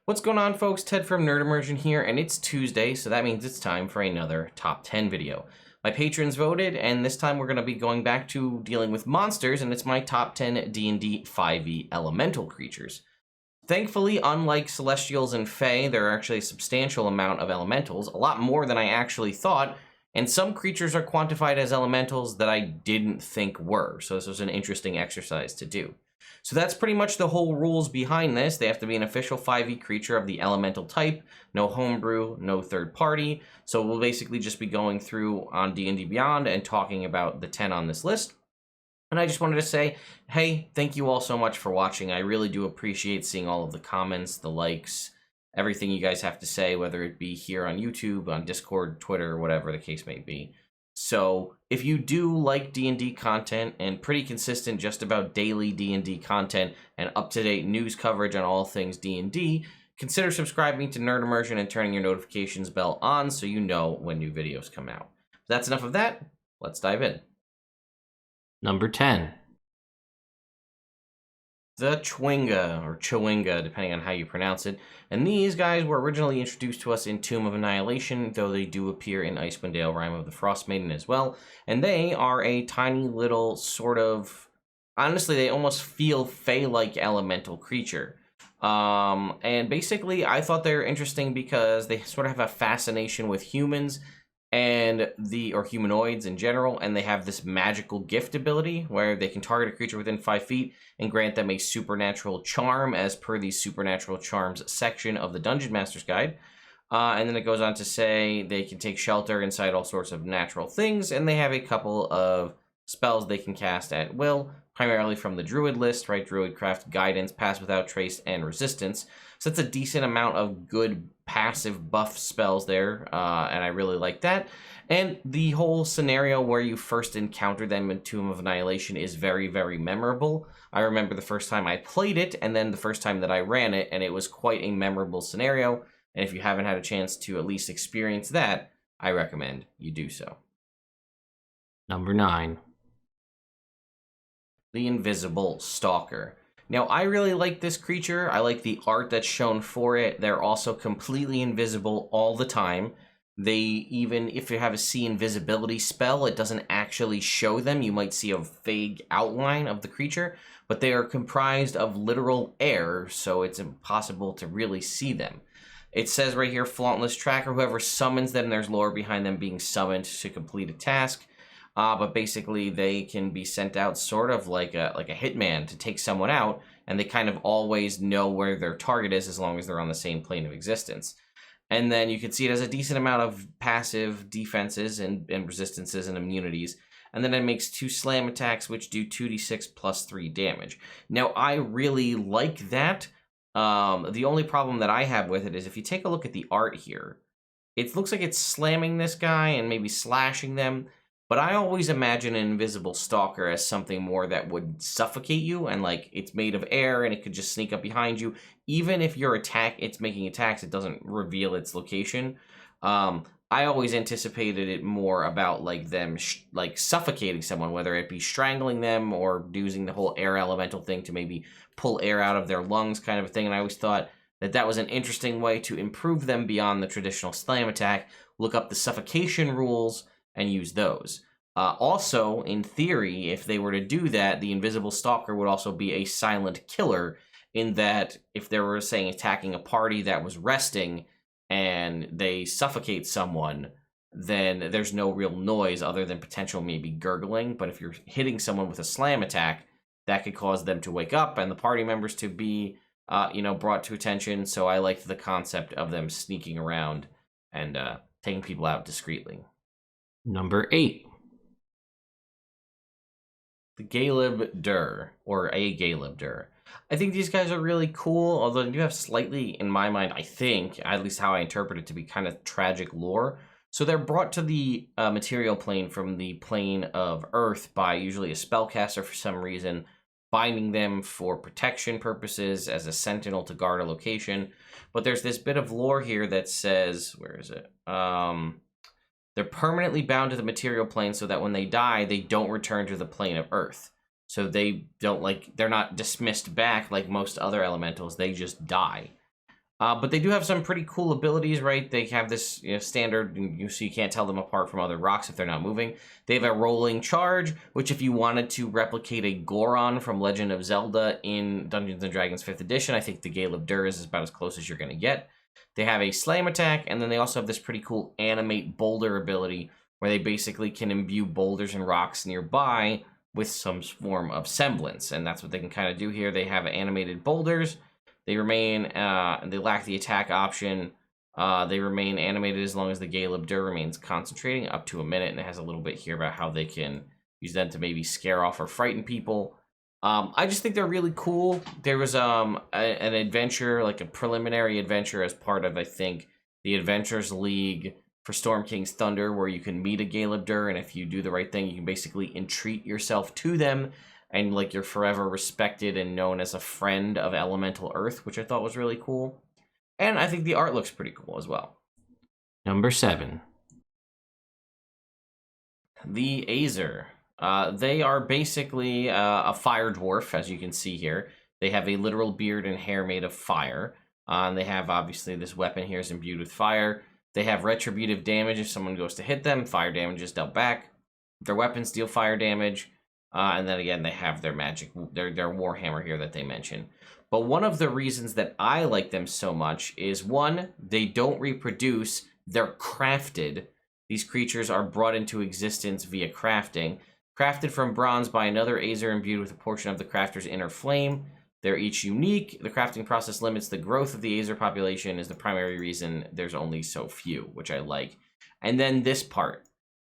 What's going on, folks? Ted from Immersion here, and it's Tuesday, so that means it's time for another Top 10 video. My patrons voted, and this time we're going to be going back to dealing with monsters, and it's my Top 10 D&D 5e elemental creatures. Thankfully, unlike Celestials and Fae, there are actually a substantial amount of elementals, a lot more than I actually thought, and some creatures are quantified as elementals that I didn't think were, so this was an interesting exercise to do. So that's pretty much the whole rules behind this. They have to be an official 5e creature of the elemental type, no homebrew, no third party. So we'll basically just be going through on D&D Beyond and talking about the 10 on this list. And I just wanted to say, hey, thank you all so much for watching. I really do appreciate seeing all of the comments, the likes, everything you guys have to say, whether it be here on YouTube, on Discord, Twitter, whatever the case may be. So if you do like D&D content and pretty consistent just about daily D&D content and up-to-date news coverage on all things D&D, consider subscribing to Nerd Immersion and turning your notifications bell on so you know when new videos come out. So that's enough of that. Let's dive in. Number 10. The Chwinga, or Chwinga, depending on how you pronounce it. And these guys were originally introduced to us in Tomb of Annihilation, though they do appear in Icewind Dale Rime of the Frost Maiden as well. And they are a tiny little sort of, honestly, they almost feel Fae-like elemental creature. And basically, I thought they were interesting because they sort of have a fascination with humans and or humanoids in general, and they have this magical gift ability where they can target a creature within 5 feet and grant them a supernatural charm as per the supernatural charms section of the Dungeon Master's Guide. And then it goes on to say they can take shelter inside all sorts of natural things, and they have a couple of spells they can cast at will, primarily from the Druid list, right? Druidcraft, Guidance, Pass Without Trace, and Resistance. So that's a decent amount of good passive buff spells there, and I really like that. And the whole scenario where you first encounter them in Tomb of Annihilation is very, very memorable. I remember the first time I played it, and then the first time that I ran it, and it was quite a memorable scenario. And if you haven't had a chance to at least experience that, I recommend you do so. Number 9. The Invisible Stalker. Now, I really like this creature. I like the art that's shown for it. They're also completely invisible all the time. They even, if you have a see invisibility spell, it doesn't actually show them. You might see a vague outline of the creature, but they are comprised of literal air, so it's impossible to really see them. It says right here, Flauntless Tracker, whoever summons them, there's lore behind them being summoned to complete a task. But basically, they can be sent out sort of like a hitman to take someone out, and they kind of always know where their target is as long as they're on the same plane of existence. And then you can see it has a decent amount of passive defenses and resistances and immunities. And then it makes 2 slam attacks, which do 2d6 plus 3 damage. Now, I really like that. The only problem that I have with it is if you take a look at the art here, it looks like it's slamming this guy and maybe slashing them. But I always imagine an invisible stalker as something more that would suffocate you, and like it's made of air and it could just sneak up behind you. Even if it's making attacks, it doesn't reveal its location. I always anticipated it more about like them like suffocating someone, whether it be strangling them or using the whole air elemental thing to maybe pull air out of their lungs kind of a thing. And I always thought that that was an interesting way to improve them beyond the traditional slam attack. Look up the suffocation rules and use those. Also, in theory, if they were to do that, the Invisible Stalker would also be a silent killer, in that if they were, saying, attacking a party that was resting and they suffocate someone, then there's no real noise other than potential maybe gurgling. But if you're hitting someone with a slam attack, that could cause them to wake up and the party members to be, brought to attention. So I liked the concept of them sneaking around and taking people out discreetly. Number 8. The Galeb Duhr, or a Galeb Duhr. I think these guys are really cool, although they do have slightly, in my mind, I think, at least how I interpret it, to be kind of tragic lore. So they're brought to the material plane from the plane of Earth by usually a spellcaster for some reason, binding them for protection purposes as a sentinel to guard a location. But there's this bit of lore here that says, where is it? They're permanently bound to the material plane so that when they die, they don't return to the plane of Earth. So they don't, they're not dismissed back like most other elementals. They just die. But they do have some pretty cool abilities, right? They have this standard, so you can't tell them apart from other rocks if they're not moving. They have a rolling charge, which if you wanted to replicate a Goron from Legend of Zelda in Dungeons & Dragons 5th edition, I think the Galeb Duhr is about as close as you're going to get. They have a slam attack, and then they also have this pretty cool animate boulder ability, where they basically can imbue boulders and rocks nearby with some form of semblance, and that's what they can kind of do here. They have animated boulders. They remain, they lack the attack option. They remain animated as long as the Galeb Duhr remains concentrating, up to a minute, and it has a little bit here about how they can use them to maybe scare off or frighten people. I just think they're really cool. There was an adventure, like a preliminary adventure as part of, I think, the Adventures League for Storm King's Thunder, where you can meet a Galeb Duhr, and if you do the right thing, you can basically entreat yourself to them, and like you're forever respected and known as a friend of Elemental Earth, which I thought was really cool. And I think the art looks pretty cool as well. Number 7. The Azer. They are basically a fire dwarf, as you can see here. They have a literal beard and hair made of fire. And they have, obviously, this weapon here is imbued with fire. They have retributive damage if someone goes to hit them. Fire damage is dealt back. Their weapons deal fire damage. And then again, they have their magic, their Warhammer here that they mention. But one of the reasons that I like them so much is, one, they don't reproduce, they're crafted. These creatures are brought into existence via crafting. Crafted from bronze by another Azer imbued with a portion of the crafter's inner flame. They're each unique. The crafting process limits the growth of the Azer population is the primary reason there's only so few, which I like. And then this part.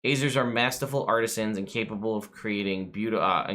Azers are masterful artisans and capable of creating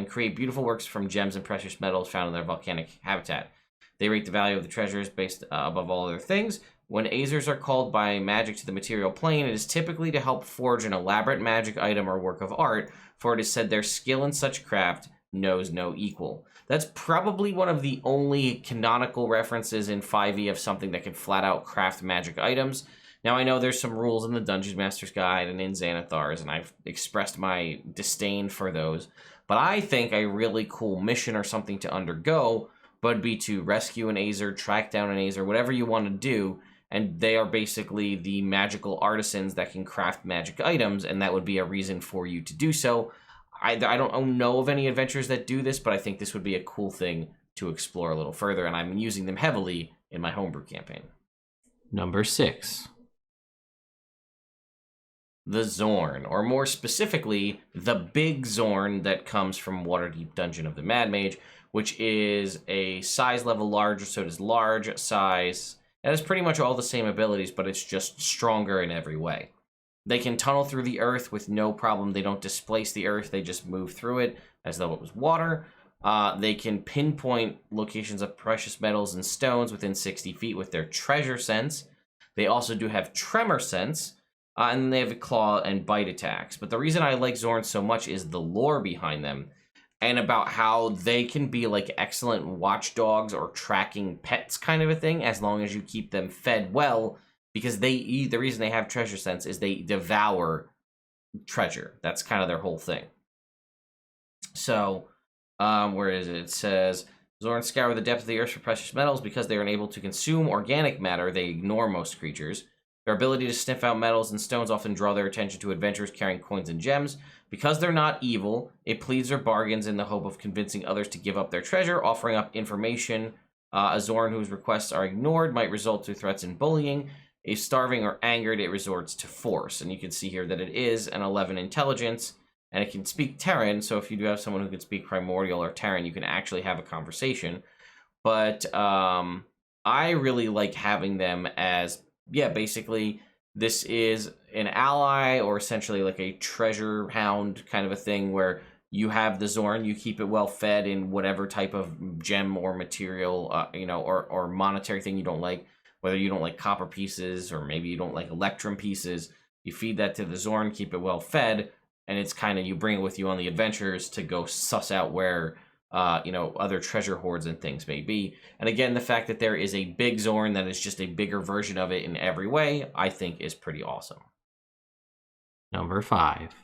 create beautiful works from gems and precious metals found in their volcanic habitat. They rate the value of the treasures based above all other things. When Azers are called by magic to the material plane, it is typically to help forge an elaborate magic item or work of art, for it is said their skill in such craft knows no equal. That's probably one of the only canonical references in 5e of something that can flat out craft magic items. Now, I know there's some rules in the Dungeon Master's Guide and in Xanathar's, and I've expressed my disdain for those. But I think a really cool mission or something to undergo would be to rescue an Azer, track down an Azer, whatever you want to do, and they are basically the magical artisans that can craft magic items, and that would be a reason for you to do so. I don't know of any adventures that do this, but I think this would be a cool thing to explore a little further, and I'm using them heavily in my homebrew campaign. Number 6. The Xorn, or more specifically, the big Xorn that comes from Waterdeep Dungeon of the Mad Mage, which is a size level larger, so it is large size. It has pretty much all the same abilities, but it's just stronger in every way. They can tunnel through the earth with no problem. They don't displace the earth, they just move through it as though it was water. They can pinpoint locations of precious metals and stones within 60 feet with their treasure sense. They also do have tremor sense, and they have claw and bite attacks. But the reason I like Xorn so much is the lore behind them, and about how they can be like excellent watchdogs or tracking pets kind of a thing, as long as you keep them fed well, because the reason they have treasure sense is they devour treasure. That's kind of their whole thing. So, where is it? It says, Xorn scour the depth of the earth for precious metals. Because they are unable to consume organic matter, they ignore most creatures. Their ability to sniff out metals and stones often draw their attention to adventurers carrying coins and gems. Because they're not evil, it pleads or bargains in the hope of convincing others to give up their treasure, offering up information. A Xorn whose requests are ignored might result to threats and bullying. If starving or angered, it resorts to force. And you can see here that it is an 11 intelligence, and it can speak Terran, so if you do have someone who can speak Primordial or Terran, you can actually have a conversation. But I really like having them as, basically, this is an ally, or essentially like a treasure hound kind of a thing, where you have the Xorn, you keep it well fed in whatever type of gem or material, or monetary thing you don't like. Whether you don't like copper pieces, or maybe you don't like electrum pieces, you feed that to the Xorn, keep it well fed, and it's kind of, you bring it with you on the adventures to go suss out where, other treasure hoards and things may be. And again, the fact that there is a big Xorn that is just a bigger version of it in every way, I think is pretty awesome. Number 5.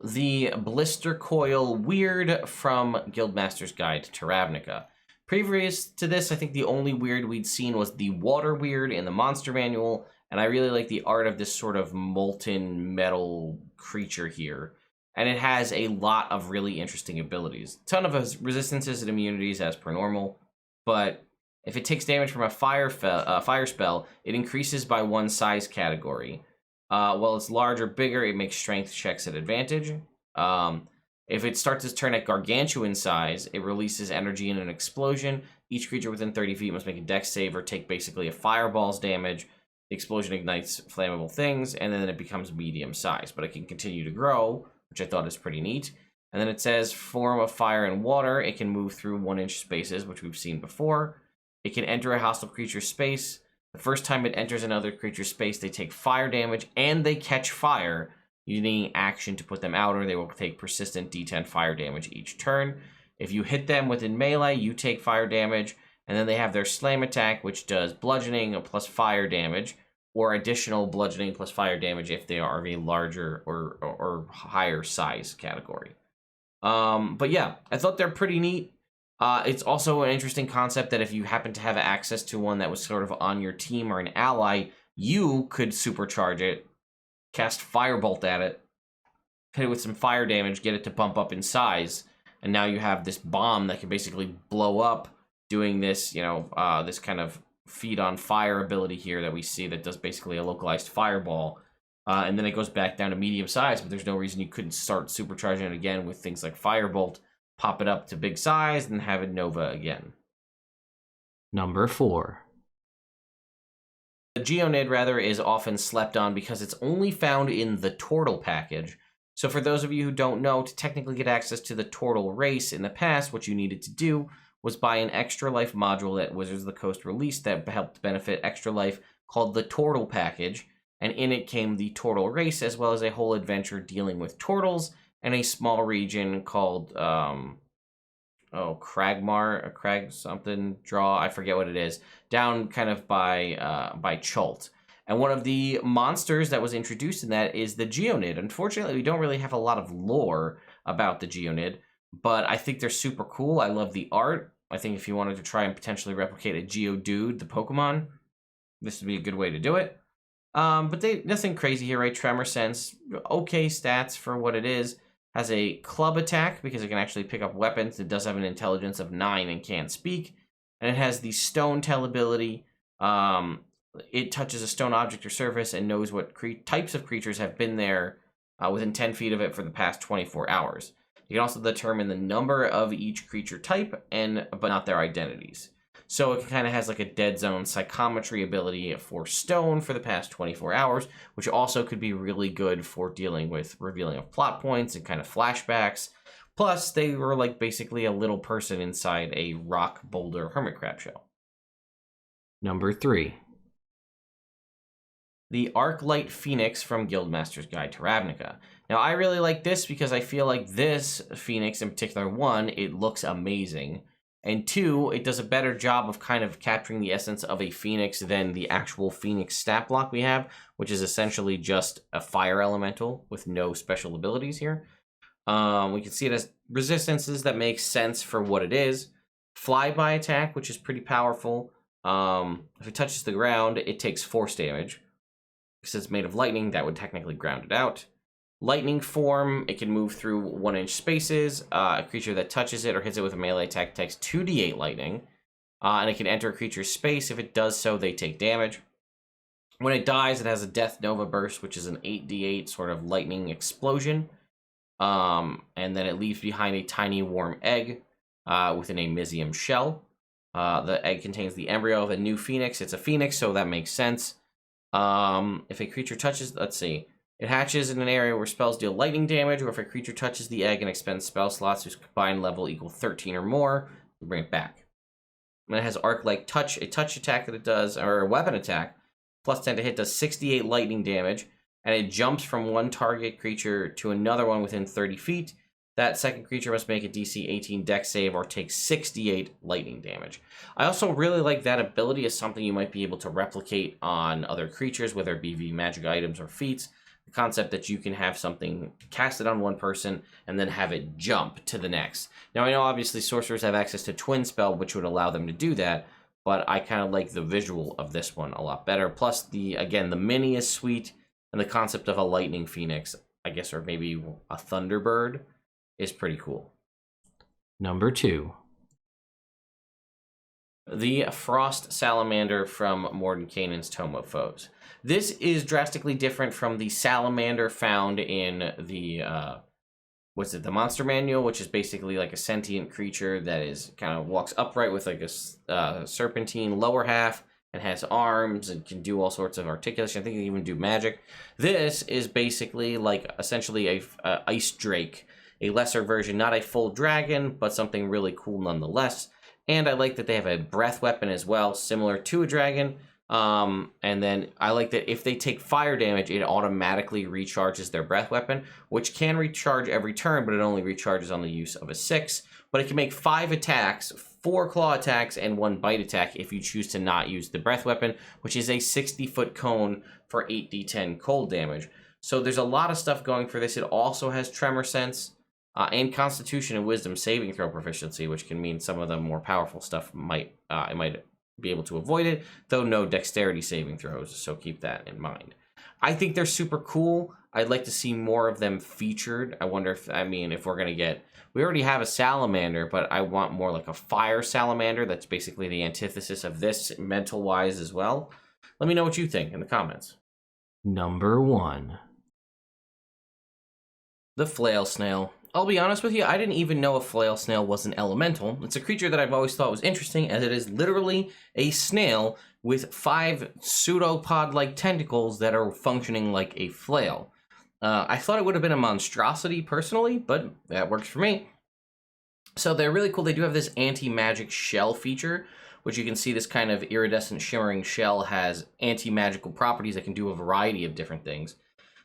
The Blistercoil Weird from Guildmaster's Guide to Ravnica. Previous to this, I think the only weird we'd seen was the water weird in the monster manual, and I really like the art of this sort of molten metal creature here. And it has a lot of really interesting abilities. Ton of resistances and immunities as per normal, but if it takes damage from a fire spell, it increases by 1 size category. While it's large or bigger, it makes strength checks at advantage. If it starts its turn at gargantuan size, it releases energy in an explosion. Each creature within 30 feet must make a dex save or take basically a fireball's damage. The explosion ignites flammable things, and then it becomes medium size. But it can continue to grow, which I thought is pretty neat. And then it says, form of fire and water. It can move through 1-inch spaces, which we've seen before. It can enter a hostile creature's space. The first time it enters another creature's space, they take fire damage, and they catch fire. You need action to put them out, or they will take persistent D10 fire damage each turn. If you hit them within melee, you take fire damage, and then they have their slam attack, which does bludgeoning plus fire damage, or additional bludgeoning plus fire damage if they are of a larger or higher size category. But yeah, I thought they're pretty neat. It's also an interesting concept that if you happen to have access to one that was sort of on your team or an ally, you could supercharge it, cast Firebolt at it, hit it with some fire damage, get it to bump up in size, and now you have this bomb that can basically blow up, doing this, this kind of feed on fire ability here that we see that does basically a localized fireball. And then it goes back down to medium size, but there's no reason you couldn't start supercharging it again with things like Firebolt, pop it up to big size, and have it Nova again. Number 4. The Geonid, rather, is often slept on because it's only found in the Turtle package. So for those of you who don't know, to technically get access to the Turtle race in the past, what you needed to do was buy an Extra Life module that Wizards of the Coast released that helped benefit Extra Life called the Turtle package. And in it came the Turtle race, as well as a whole adventure dealing with turtles and a small region called, Cragmar, Crag something, draw, I forget what it is, down kind of by Chult. And one of the monsters that was introduced in that is the Geonid. Unfortunately, we don't really have a lot of lore about the Geonid, but I think they're super cool. I love the art. I think if you wanted to try and potentially replicate a Geodude, the Pokemon, this would be a good way to do it. But nothing crazy here, right? Tremor Sense, okay stats for what it is. Has a club attack because it can actually pick up weapons. It does have an intelligence of 9 and can't speak. And it has the Stone Tell ability. It touches a stone object or surface and knows what types of creatures have been there within 10 feet of it for the past 24 hours. You can also determine the number of each creature type, but not their identities. So it kind of has like a dead zone psychometry ability for stone for the past 24 hours, which also could be really good for dealing with revealing of plot points and kind of flashbacks. Plus, they were like basically a little person inside a rock boulder hermit crab shell. Number 3. The Arclight Phoenix from Guildmaster's Guide to Ravnica. Now, I really like this because I feel like this Phoenix in particular, 1, it looks amazing. And 2, it does a better job of kind of capturing the essence of a Phoenix than the actual Phoenix stat block we have, which is essentially just a fire elemental with no special abilities here. We can see it as resistances that make sense for what it is. Flyby attack, which is pretty powerful. If it touches the ground, it takes force damage. Because it's made of lightning, that would technically ground it out. Lightning form, it can move through 1-inch spaces. A creature that touches it or hits it with a melee attack takes 2d8 lightning. And it can enter a creature's space. If it does so, they take damage. When it dies, it has a Death Nova Burst, which is an 8d8 sort of lightning explosion. And then it leaves behind a tiny warm egg within a Mysium shell. The egg contains the embryo of a new phoenix. It's a phoenix, so that makes sense. If a creature touches, let's see. It hatches in an area where spells deal lightning damage, or if a creature touches the egg and expends spell slots whose combined level equal 13 or more, you bring it back. And it has Arclight Touch, a touch attack that it does, or a weapon attack, plus 10 to hit, does 68 lightning damage, and it jumps from one target creature to another one within 30 feet. That second creature must make a DC 18 dex save or take 68 lightning damage. I also really like that ability as something you might be able to replicate on other creatures, whether it be magic items or feats. concept that you can have something casted on one person and then have it jump to the next. Now, I know obviously sorcerers have access to Twin Spell, which would allow them to do that, but I kind of like the visual of this one a lot better. Plus, again, the mini is sweet, and the concept of a Lightning Phoenix, I guess, or maybe a Thunderbird, is pretty cool. Number 2. The Frost Salamander from Mordenkainen's Tome of Foes. This is drastically different from the Salamander found in the, the Monster Manual, which is basically like a sentient creature that is kind of walks upright with like a serpentine lower half and has arms and can do all sorts of articulation. I think it can even do magic. This is basically like essentially a Ice Drake, a lesser version, not a full dragon, but something really cool nonetheless. And I like that they have a breath weapon as well, similar to a dragon. And then I like that if they take fire damage, it automatically recharges their breath weapon, which can recharge every turn, but it only recharges on the use of a 6. But it can make 5 attacks, 4 claw attacks, and 1 bite attack if you choose to not use the breath weapon, which is a 60-foot cone for 8d10 cold damage. So there's a lot of stuff going for this. It also has Tremor Sense. And Constitution and Wisdom saving throw proficiency, which can mean some of the more powerful stuff might be able to avoid it, though no dexterity saving throws, so keep that in mind. I think they're super cool. I'd like to see more of them featured. I wonder if we're going to get... We already have a Salamander, but I want more like a Fire Salamander. That's basically the antithesis of this, mental-wise as well. Let me know what you think in the comments. Number 1. The Flail Snail. I'll be honest with you, I didn't even know a Flail Snail was an elemental. It's a creature that I've always thought was interesting, as it is literally a snail with 5 pseudopod-like tentacles that are functioning like a flail. I thought it would have been a monstrosity, personally, but that works for me. So they're really cool. They do have this anti-magic shell feature, which you can see this kind of iridescent shimmering shell has anti-magical properties that can do a variety of different things.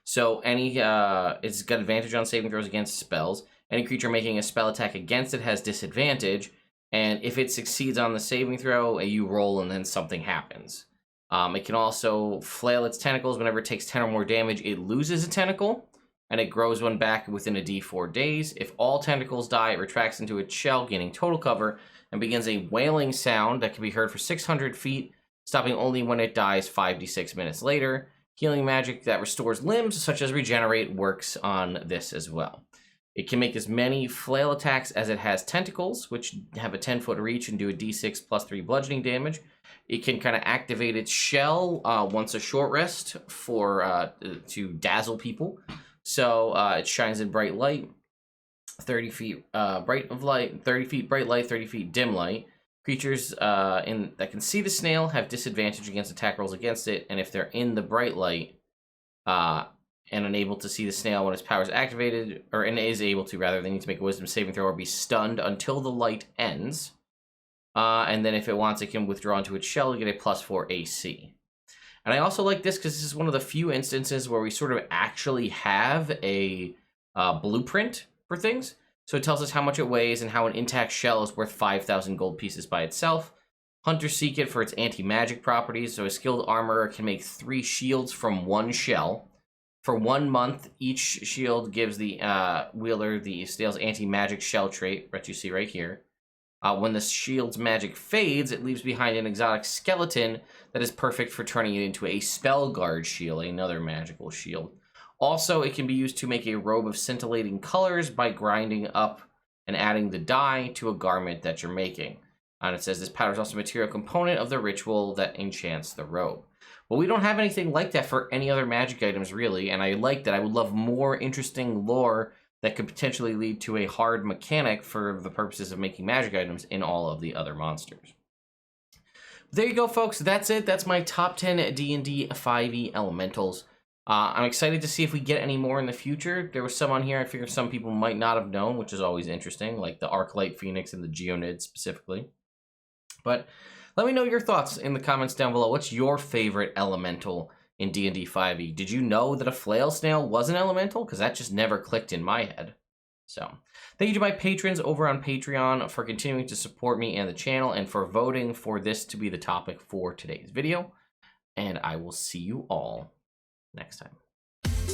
So it's got advantage on saving throws against spells. Any creature making a spell attack against it has disadvantage, and if it succeeds on the saving throw, you roll and then something happens. It can also flail its tentacles. Whenever it takes 10 or more damage, it loses a tentacle, and it grows one back within a d4 days. If all tentacles die, it retracts into its shell, gaining total cover, and begins a wailing sound that can be heard for 600 feet, stopping only when it dies 5d6 minutes later. Healing magic that restores limbs, such as Regenerate, works on this as well. It can make as many flail attacks as it has tentacles, which have a 10-foot reach and do a d6 plus 3 bludgeoning damage. It can kind of activate its shell once a short rest to dazzle people. So it shines in bright light, 30 feet bright light, 30 feet dim light. Creatures that can see the snail have disadvantage against attack rolls against it, and if they're in the bright light and unable to see the snail when its power is activated, is able to, rather, they need to make a wisdom saving throw or be stunned until the light ends. And then if it wants, it can withdraw into its shell to get a +4 AC. And I also like this because this is one of the few instances where we sort of actually have a blueprint for things. So it tells us how much it weighs and how an intact shell is worth 5,000 gold pieces by itself. Hunters seek it for its anti-magic properties, so a skilled armorer can make 3 shields from 1 shell. For 1 month, each shield gives the wielder the snail's anti-magic shell trait, that you see right here. When the shield's magic fades, it leaves behind an exotic skeleton that is perfect for turning it into a spell guard shield, another magical shield. Also, it can be used to make a robe of scintillating colors by grinding up and adding the dye to a garment that you're making. And it says this powder is also a material component of the ritual that enchants the robe. But we don't have anything like that for any other magic items, really, and I like that. I would love more interesting lore that could potentially lead to a hard mechanic for the purposes of making magic items in all of the other monsters. There you go, folks. That's it. That's my top 10 D&D 5e elementals. I'm excited to see if we get any more in the future. There was some on here I figure some people might not have known, which is always interesting, like the Arclight Phoenix and the Geonid specifically. But let me know your thoughts in the comments down below. What's your favorite elemental in D&D 5e? Did you know that a Flail Snail was an elemental? Because that just never clicked in my head. So, thank you to my patrons over on Patreon for continuing to support me and the channel and for voting for this to be the topic for today's video. And I will see you all next time.